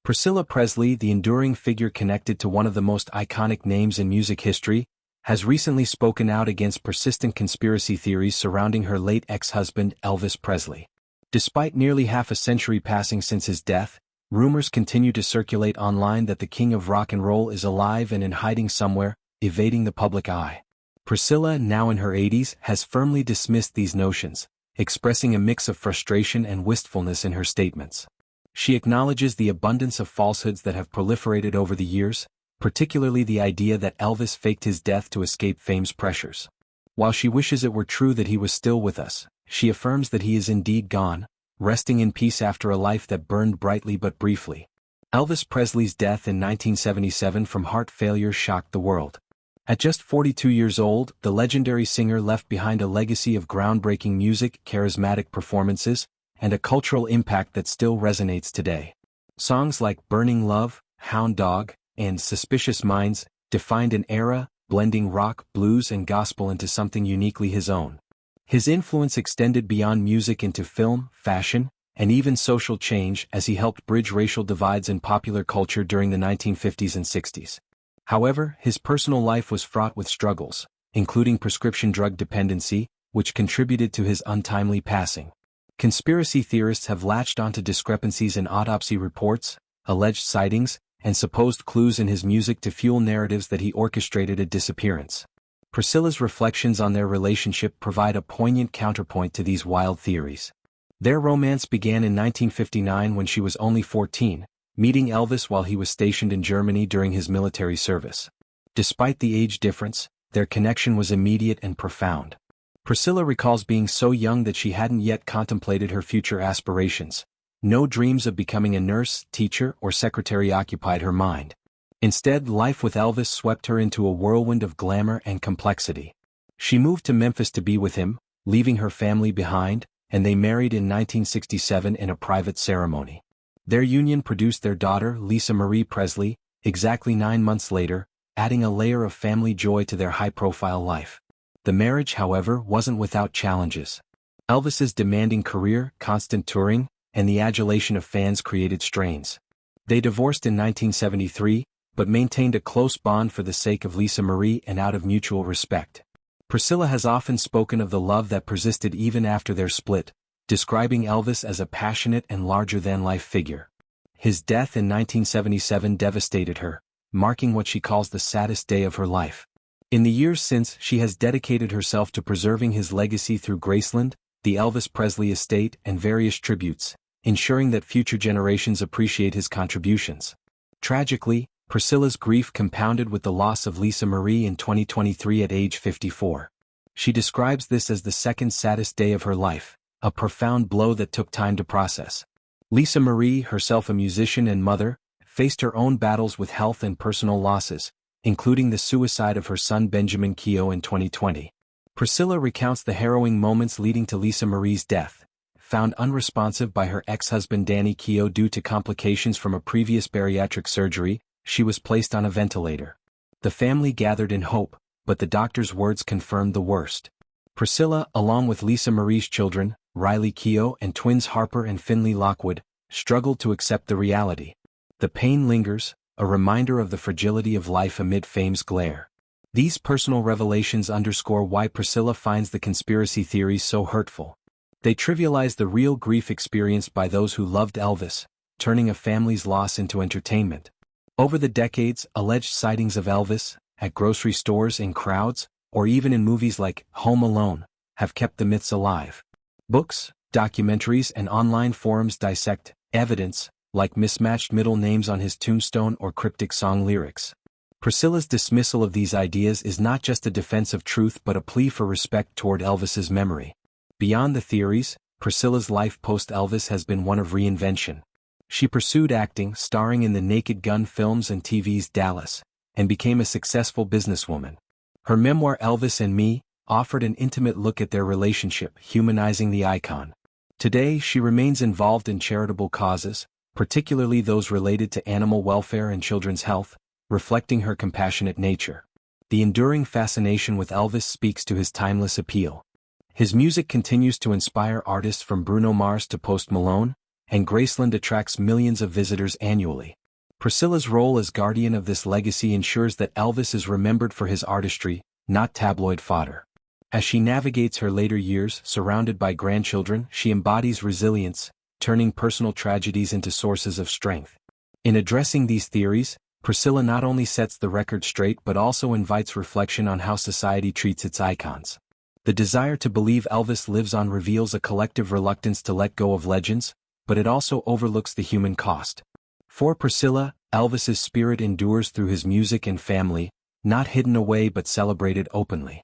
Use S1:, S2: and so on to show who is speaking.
S1: Priscilla Presley, the enduring figure connected to one of the most iconic names in music history, has recently spoken out against persistent conspiracy theories surrounding her late ex-husband Elvis Presley. Despite nearly half a century passing since his death, rumors continue to circulate online that the king of rock and roll is alive and in hiding somewhere, evading the public eye. Priscilla, now in her 80s, has firmly dismissed these notions, expressing a mix of frustration and wistfulness in her statements. She acknowledges the abundance of falsehoods that have proliferated over the years, particularly the idea that Elvis faked his death to escape fame's pressures. While she wishes it were true that he was still with us, she affirms that he is indeed gone, resting in peace after a life that burned brightly but briefly. Elvis Presley's death in 1977 from heart failure shocked the world. At just 42 years old, the legendary singer left behind a legacy of groundbreaking music, charismatic performances, and a cultural impact that still resonates today. Songs like Burning Love, Hound Dog, and Suspicious Minds defined an era, blending rock, blues, and gospel into something uniquely his own. His influence extended beyond music into film, fashion, and even social change as he helped bridge racial divides in popular culture during the 1950s and 60s. However, his personal life was fraught with struggles, including prescription drug dependency, which contributed to his untimely passing. Conspiracy theorists have latched onto discrepancies in autopsy reports, alleged sightings, and supposed clues in his music to fuel narratives that he orchestrated a disappearance. Priscilla's reflections on their relationship provide a poignant counterpoint to these wild theories. Their romance began in 1959 when she was only 14, meeting Elvis while he was stationed in Germany during his military service. Despite the age difference, their connection was immediate and profound. Priscilla recalls being so young that she hadn't yet contemplated her future aspirations. No dreams of becoming a nurse, teacher, or secretary occupied her mind. Instead, life with Elvis swept her into a whirlwind of glamour and complexity. She moved to Memphis to be with him, leaving her family behind, and they married in 1967 in a private ceremony. Their union produced their daughter, Lisa Marie Presley, exactly 9 months later, adding a layer of family joy to their high-profile life. The marriage, however, wasn't without challenges. Elvis's demanding career, constant touring, and the adulation of fans created strains. They divorced in 1973, but maintained a close bond for the sake of Lisa Marie and out of mutual respect. Priscilla has often spoken of the love that persisted even after their split, describing Elvis as a passionate and larger-than-life figure. His death in 1977 devastated her, marking what she calls the saddest day of her life. In the years since, she has dedicated herself to preserving his legacy through Graceland, the Elvis Presley estate, and various tributes, ensuring that future generations appreciate his contributions. Tragically, Priscilla's grief compounded with the loss of Lisa Marie in 2023 at age 54. She describes this as the second saddest day of her life, a profound blow that took time to process. Lisa Marie, herself a musician and mother, faced her own battles with health and personal losses, including the suicide of her son Benjamin Keough in 2020. Priscilla recounts the harrowing moments leading to Lisa Marie's death. Found unresponsive by her ex-husband Danny Keough due to complications from a previous bariatric surgery, she was placed on a ventilator. The family gathered in hope, but the doctor's words confirmed the worst. Priscilla, along with Lisa Marie's children, Riley Keough and twins Harper and Finley Lockwood, struggled to accept the reality. The pain lingers, a reminder of the fragility of life amid fame's glare. These personal revelations underscore why Priscilla finds the conspiracy theories so hurtful. They trivialize the real grief experienced by those who loved Elvis, turning a family's loss into entertainment. Over the decades, alleged sightings of Elvis, at grocery stores, in crowds, or even in movies like Home Alone, have kept the myths alive. Books, documentaries, and online forums dissect evidence, like mismatched middle names on his tombstone or cryptic song lyrics. Priscilla's dismissal of these ideas is not just a defense of truth but a plea for respect toward Elvis's memory. Beyond the theories, Priscilla's life post-Elvis has been one of reinvention. She pursued acting, starring in the Naked Gun films and TV's Dallas, and became a successful businesswoman. Her memoir Elvis and Me offered an intimate look at their relationship, humanizing the icon. Today, she remains involved in charitable causes, particularly those related to animal welfare and children's health, reflecting her compassionate nature. The enduring fascination with Elvis speaks to his timeless appeal. His music continues to inspire artists from Bruno Mars to Post Malone, and Graceland attracts millions of visitors annually. Priscilla's role as guardian of this legacy ensures that Elvis is remembered for his artistry, not tabloid fodder. As she navigates her later years, surrounded by grandchildren, she embodies resilience, turning personal tragedies into sources of strength. In addressing these theories, Priscilla not only sets the record straight but also invites reflection on how society treats its icons. The desire to believe Elvis lives on reveals a collective reluctance to let go of legends, but it also overlooks the human cost. For Priscilla, Elvis's spirit endures through his music and family, not hidden away but celebrated openly.